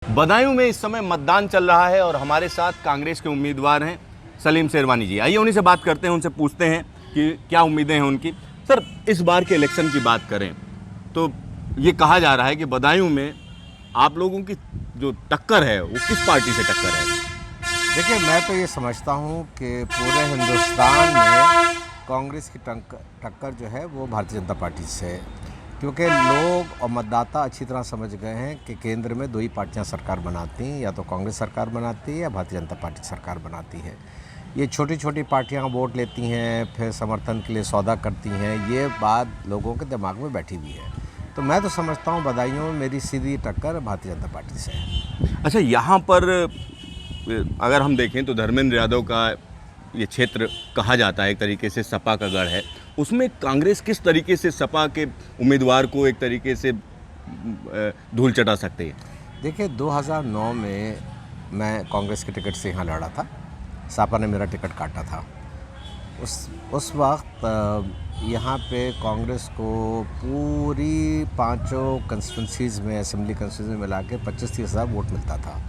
बदायूं में इस समय मतदान चल रहा है और हमारे साथ कांग्रेस के उम्मीदवार हैं सलीम शेरवानी जी। आइए उन्हीं से बात करते हैं, उनसे पूछते हैं कि क्या उम्मीदें हैं उनकी। सर, इस बार के इलेक्शन की बात करें तो ये कहा जा रहा है कि बदायूं में आप लोगों की जो टक्कर है वो किस पार्टी से टक्कर है? देखिए, मैं तो ये समझता हूँ कि पूरे हिंदुस्तान में कांग्रेस की टक्कर जो है वो भारतीय जनता पार्टी से है, क्योंकि लोग और मतदाता अच्छी तरह समझ गए हैं कि केंद्र में दो ही पार्टियां सरकार बनाती हैं, या तो कांग्रेस सरकार बनाती है या भारतीय जनता पार्टी सरकार बनाती है। ये छोटी छोटी पार्टियां वोट लेती हैं, फिर समर्थन के लिए सौदा करती हैं, ये बात लोगों के दिमाग में बैठी हुई है। तो मैं तो समझता हूँ बदायूं में मेरी सीधी टक्कर भारतीय जनता पार्टी से है। अच्छा, यहाँ पर अगर हम देखें तो धर्मेंद्र यादव का ये क्षेत्र कहा जाता है एक तरीके से सपा का गढ़ है, उसमें कांग्रेस किस तरीके से सपा के उम्मीदवार को एक तरीके से धूल चटा सकते हैं? देखिए, 2009 में मैं कांग्रेस के टिकट से यहाँ लड़ा था, सपा ने मेरा टिकट काटा था। उस वक्त यहाँ पे कांग्रेस को पूरी पांचों कंस्टिट्यूंसीज़ में, असेंबली कंस्टिट्यूंसी में मिला के 25-30 हज़ार वोट मिलता था।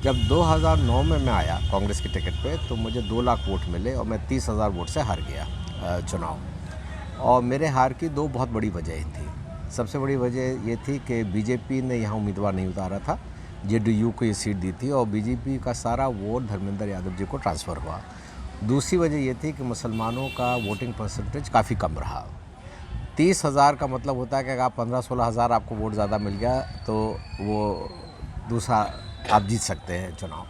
जब 2009 में मैं आया कांग्रेस के टिकट पे तो मुझे 2 लाख वोट मिले और मैं 30 हज़ार वोट से हार गया चुनाव। और मेरे हार की 2 बहुत बड़ी वजह थी। सबसे बड़ी वजह ये थी कि बीजेपी ने यहाँ उम्मीदवार नहीं उतारा था, जेडीयू को ये सीट दी थी और बीजेपी का सारा वोट धर्मेंद्र यादव जी को ट्रांसफ़र हुआ। दूसरी वजह ये थी कि मुसलमानों का वोटिंग परसेंटेज काफ़ी कम रहा। 30 हज़ार का मतलब होता है कि अगर आप 15-16 हज़ार आपको वोट ज़्यादा मिल गया तो वो दूसरा आप जीत सकते हैं चुनाव।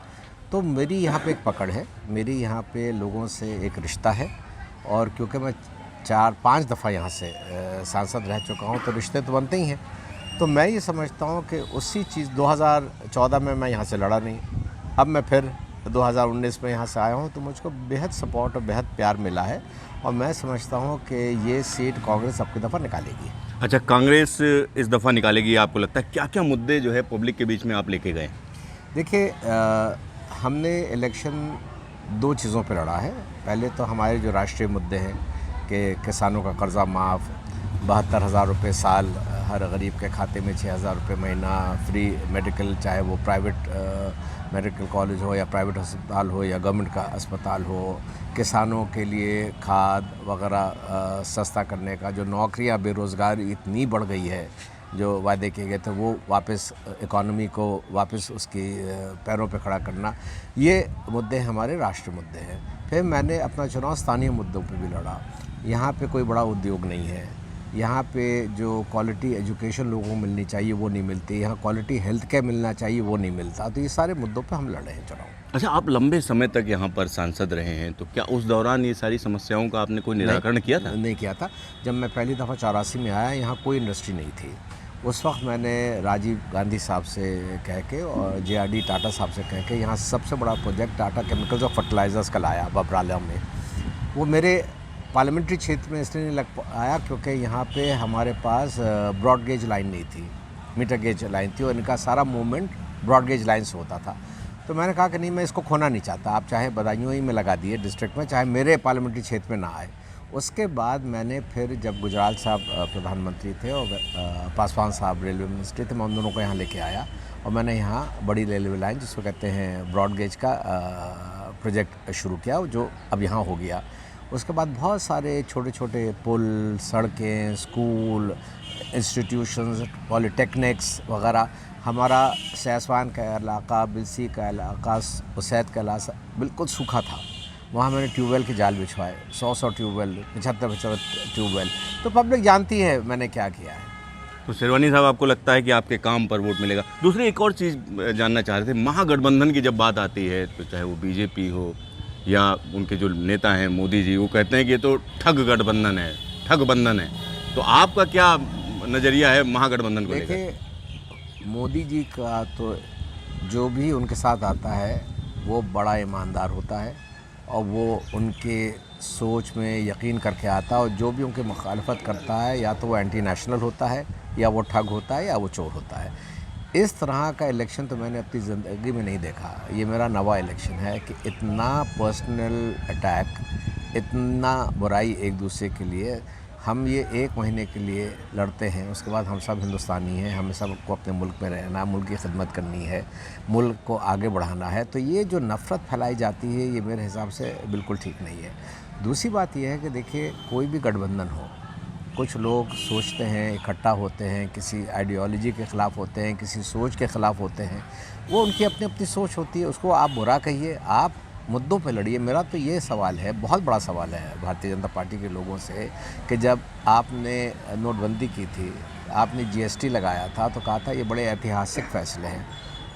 तो मेरी यहाँ पे एक पकड़ है, मेरी यहाँ पे लोगों से एक रिश्ता है, और क्योंकि मैं 4-5 दफ़ा यहाँ से सांसद रह चुका हूँ तो रिश्ते तो बनते ही हैं। तो मैं ये समझता हूँ कि उसी चीज़ 2014 में मैं यहाँ से लड़ा नहीं, अब मैं फिर 2019 में यहाँ से आया हूँ तो मुझको बेहद सपोर्ट और बेहद प्यार मिला है, और मैं समझता हूँ कि ये सीट कांग्रेस अब की दफ़ा निकालेगी। अच्छा, कांग्रेस इस दफ़ा निकालेगी आपको लगता है? क्या क्या मुद्दे जो है पब्लिक के बीच में आप लेके गए? देखिए, हमने इलेक्शन 2 चीज़ों पे लड़ा है। पहले तो हमारे जो राष्ट्रीय मुद्दे हैं कि किसानों का कर्ज़ा माफ़, 72,000 रुपये साल हर गरीब के खाते में, 6,000 रुपये महीना, फ्री मेडिकल, चाहे वो प्राइवेट मेडिकल कॉलेज हो या प्राइवेट अस्पताल हो या गवर्नमेंट का अस्पताल हो, किसानों के लिए खाद वगैरह सस्ता करने का, जो नौकरियां, बेरोज़गारी इतनी बढ़ गई है, जो वादे किए गए थे वो वापस इकॉनमी को वापस उसकी पैरों पे खड़ा करना, ये मुद्दे हमारे राष्ट्रीय मुद्दे हैं। फिर मैंने अपना चुनाव स्थानीय मुद्दों पे भी लड़ा। यहाँ पे कोई बड़ा उद्योग नहीं है, यहाँ पे जो क्वालिटी एजुकेशन लोगों को मिलनी चाहिए वो नहीं मिलती, यहाँ क्वालिटी हेल्थ केयर मिलना चाहिए वो नहीं मिलता। तो ये सारे मुद्दों पे हम लड़े हैं चुनाव। अच्छा, आप लंबे समय तक यहाँ पर सांसद रहे हैं, तो क्या उस दौरान ये सारी समस्याओं का आपने कोई निराकरण किया था? नहीं किया था। जब मैं पहली दफ़ा 84 में आया, यहाँ कोई इंडस्ट्री नहीं थी। उस वक्त मैंने राजीव गांधी साहब से कह के और JRD टाटा साहब से कह के यहाँ सबसे बड़ा प्रोजेक्ट टाटा केमिकल्स और फर्टिलाइज़र्स का लाया बबराला में। वो मेरे पार्लियामेंट्री क्षेत्र में इसलिए नहीं लग आया क्योंकि यहाँ पे हमारे पास ब्रॉड गेज लाइन नहीं थी, मीटर गेज लाइन थी, और इनका सारा मूवमेंट ब्रॉड गेज लाइन से होता था। तो मैंने कहा कि नहीं, मैं इसको खोना नहीं चाहता, आप चाहे बदायूं ही में लगा दिए डिस्ट्रिक्ट में, चाहे मेरे पार्लियामेंट्री क्षेत्र में ना आए। उसके बाद मैंने फिर जब गुजराल साहब प्रधानमंत्री थे और पासवान साहब रेलवे मिनिस्ट्री थे, मैं उन दोनों को यहाँ लेके आया और मैंने यहाँ बड़ी रेलवे लाइन, जिसको कहते हैं ब्रॉड गेज का प्रोजेक्ट शुरू किया, जो अब यहाँ हो गया। उसके बाद बहुत सारे छोटे छोटे पुल, सड़कें, स्कूल, इंस्टीट्यूशंस, पॉलिटेक्निक्स वगैरह। हमारा सैसवान का इलाका, बिलसी का इलाका, उसैद का इलाका बिल्कुल सूखा था। वहाँ मैंने ट्यूबवेल के जाल बिछवाए, 100 ट्यूबवेल, 75 ट्यूबवेल। तो पब्लिक जानती है मैंने क्या किया है। तो शेरवानी साहब, आपको लगता है कि आपके काम पर वोट मिलेगा? दूसरी एक और चीज़ जानना चाह रहे थे, महागठबंधन की जब बात आती है तो चाहे वो बीजेपी हो या उनके जो नेता हैं मोदी जी, वो कहते हैं कि ये तो ठग गठबंधन है, ठग बंधन है। तो आपका क्या नज़रिया है महागठबंधन को लेकर? देखिए, मोदी जी का तो जो भी उनके साथ आता है वो बड़ा ईमानदार होता है और वो उनके सोच में यकीन करके आता है, और जो भी उनकी मुखालफत करता है या तो वो एंटी नेशनल होता है या वो ठग होता है या वो चोर होता है। इस तरह का इलेक्शन तो मैंने अपनी ज़िंदगी में नहीं देखा। ये मेरा नवा इलेक्शन है कि इतना पर्सनल अटैक, इतना बुराई एक दूसरे के लिए। हम ये 1 महीने के लिए लड़ते हैं, उसके बाद हम सब हिंदुस्तानी हैं, हमें सबको अपने मुल्क में रहना, मुल्क की खिदमत करनी है, मुल्क को आगे बढ़ाना है। तो ये जो नफ़रत फैलाई जाती है ये मेरे हिसाब से बिल्कुल ठीक नहीं है। दूसरी बात यह है कि देखिए कोई भी गठबंधन हो, कुछ लोग सोचते हैं, इकट्ठा होते हैं, किसी आइडियोलॉजी के ख़िलाफ़ होते हैं, किसी सोच के ख़िलाफ़ होते हैं, वो उनकी अपनी अपनी सोच होती है, उसको आप बुरा कहिए, आप मुद्दों पे लड़िए। मेरा तो ये सवाल है, बहुत बड़ा सवाल है भारतीय जनता पार्टी के लोगों से कि जब आपने नोटबंदी की थी, आपने जीएसटी लगाया था तो कहा था ये बड़े ऐतिहासिक फ़ैसले हैं,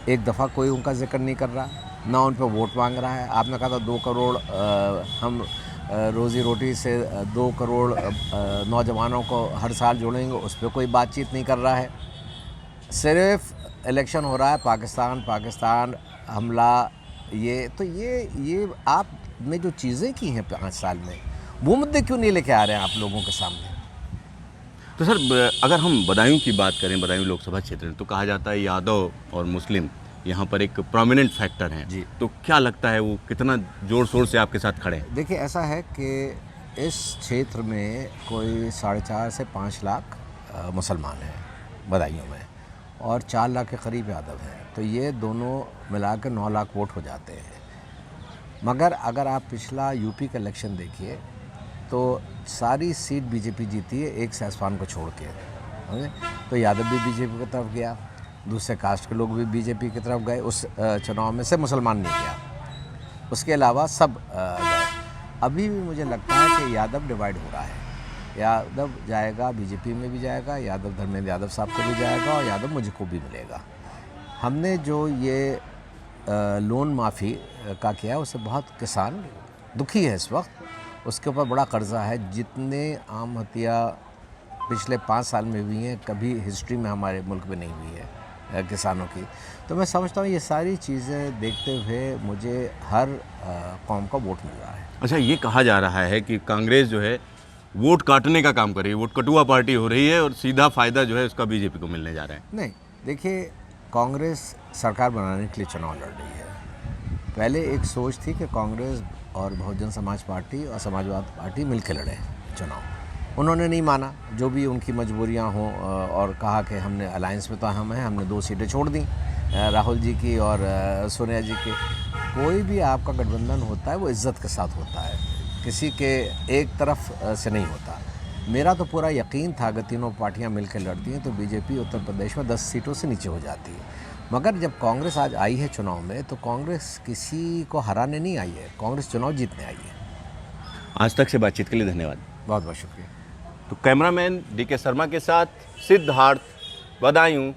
एक दफ़ा कोई उनका जिक्र नहीं कर रहा, ना उन पर वोट मांग रहा है। आपने कहा था 2 करोड़ हम रोज़ी रोटी से 2 करोड़ नौजवानों को हर साल जोड़ेंगे, उस पर कोई बातचीत नहीं कर रहा है। सिर्फ इलेक्शन हो रहा है, पाकिस्तान हमला, ये आपने जो चीज़ें की हैं 5 साल में, वो मुद्दे क्यों नहीं लेके आ रहे हैं आप लोगों के सामने? तो सर अगर हम बदायूं की बात करें, बदायूं लोकसभा क्षेत्र में, तो कहा जाता है यादव और मुस्लिम यहाँ पर एक प्रोमिनेंट फैक्टर हैं जी। तो क्या लगता है वो कितना जोर शोर से आपके साथ खड़े हैं? देखिए ऐसा है कि इस क्षेत्र में कोई 4.5 से 5 लाख मुसलमान हैं बदायूं में, और 4 लाख के करीब यादव हैं, तो ये दोनों मिला के 9 लाख वोट हो जाते हैं। मगर अगर आप पिछला यूपी का इलेक्शन देखिए तो सारी सीट बीजेपी जीती है, एक सैसवान को छोड़ के, समझे? तो यादव भी बीजेपी की तरफ गया, दूसरे कास्ट के लोग भी बीजेपी की तरफ गए उस चुनाव में से, मुसलमान नहीं गया, उसके अलावा सब गए। अभी भी मुझे लगता है कि यादव डिवाइड हो रहा है, यादव जाएगा, बीजेपी में भी जाएगा, यादव धर्मेंद्र यादव साहब को भी जाएगा और यादव मुझको भी मिलेगा। हमने जो ये लोन माफ़ी का किया उससे बहुत किसान दुखी है इस वक्त, उसके ऊपर बड़ा कर्जा है। जितने आम हत्या पिछले 5 साल में हुई हैं कभी हिस्ट्री में हमारे मुल्क में नहीं हुई है किसानों की। तो मैं समझता हूँ ये सारी चीज़ें देखते हुए मुझे हर कौम का वोट मिल रहा है। अच्छा, ये कहा जा रहा है कि कांग्रेस जो है वोट काटने का काम कर रही है, वोट कटुआ पार्टी हो रही है और सीधा फ़ायदा जो है उसका बीजेपी को मिलने जा रहा है। नहीं, देखिए कांग्रेस सरकार बनाने के लिए चुनाव लड़ रही है। पहले एक सोच थी कि कांग्रेस और बहुजन समाज पार्टी और समाजवाद पार्टी मिलकर लड़े चुनाव, उन्होंने नहीं माना, जो भी उनकी मजबूरियां हों, और कहा कि हमने अलायंस में तो हम हैं, हमने 2 सीटें छोड़ दी, राहुल जी की और सोनिया जी की। कोई भी आपका गठबंधन होता है वो इज़्ज़त के साथ होता है, किसी के एक तरफ से नहीं होता। मेरा तो पूरा यकीन था कि तीनों पार्टियां मिलकर लड़ती हैं तो बीजेपी उत्तर प्रदेश में 10 सीटों से नीचे हो जाती है। मगर जब कांग्रेस आज आई है चुनाव में तो कांग्रेस किसी को हराने नहीं आई है, कांग्रेस चुनाव जीतने आई है। आज तक से बातचीत के लिए धन्यवाद। बहुत बहुत शुक्रिया। तो कैमरामैन DK शर्मा के साथ सिद्धार्थ, बदायूं।